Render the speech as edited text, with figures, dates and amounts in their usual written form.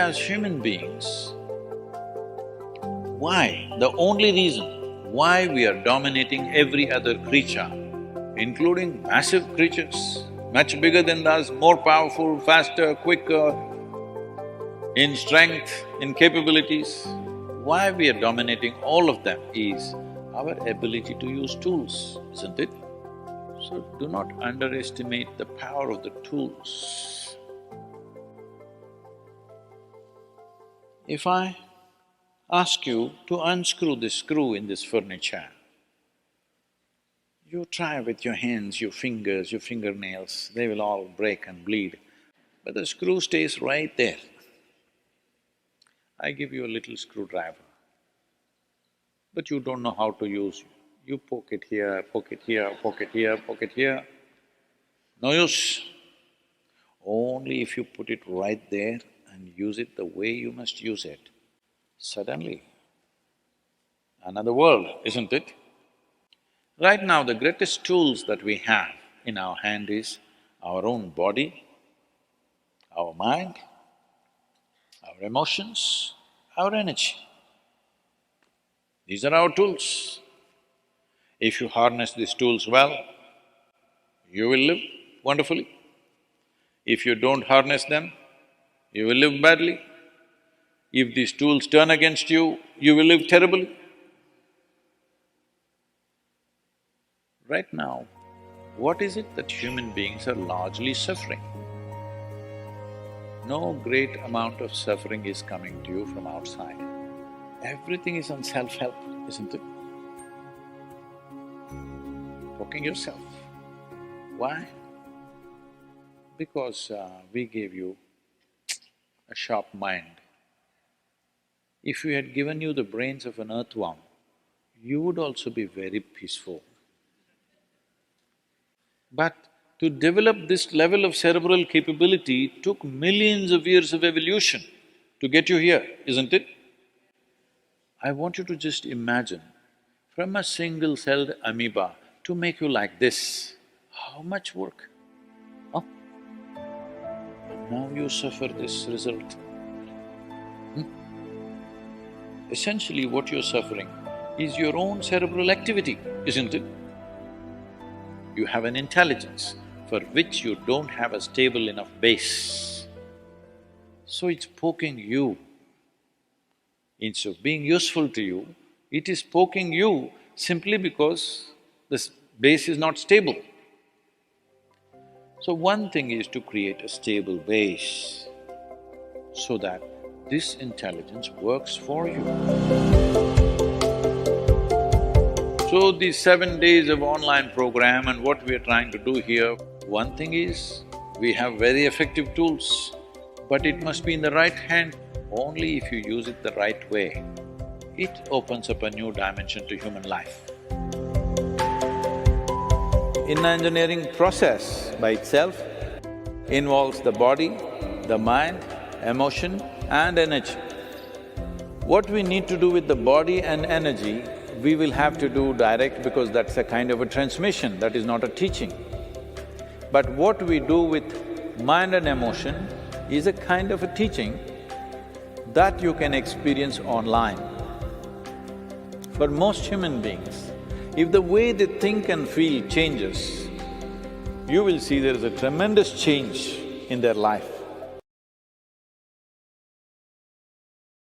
as human beings, the only reason why we are dominating every other creature, including massive creatures, much bigger than us, more powerful, faster, quicker, in strength, in capabilities, why we are dominating all of them is our ability to use tools, isn't it? So do not underestimate the power of the tools. If I ask you to unscrew this screw in this furniture, you try with your hands, your fingers, your fingernails, they will all break and bleed, but the screw stays right there. I give you a little screwdriver, but you don't know how to use it. You poke it here, poke it here, poke it here, poke it here, no use. Only if you put it right there and use it the way you must use it, suddenly another world, isn't it? Right now, the greatest tools that we have in our hand is our own body, our mind, our emotions, our energy. These are our tools. If you harness these tools well, you will live wonderfully. If you don't harness them, you will live badly. If these tools turn against you, you will live terribly. Right now, what is it that human beings are largely suffering? No great amount of suffering is coming to you from outside. Everything is on self-help, isn't it? Poking yourself. Why? Because we gave you a sharp mind. If we had given you the brains of an earthworm, you would also be very peaceful. But to develop this level of cerebral capability took millions of years of evolution to get you here, isn't it? I want you to just imagine, from a single-celled amoeba to make you like this, how much work, huh? And now you suffer this result. Essentially what you're suffering is your own cerebral activity, isn't it? You have an intelligence for which you don't have a stable enough base. So it's poking you. Instead of being useful to you, it is poking you simply because this base is not stable. So one thing is to create a stable base so that this intelligence works for you. So these 7 days of online program and what we are trying to do here, one thing is, we have very effective tools, but it must be in the right hand. Only if you use it the right way, it opens up a new dimension to human life. Inner engineering process by itself involves the body, the mind, emotion and energy. What we need to do with the body and energy, we will have to do direct because that's a kind of a transmission, that is not a teaching. But what we do with mind and emotion is a kind of a teaching that you can experience online. For most human beings, if the way they think and feel changes, you will see there is a tremendous change in their life.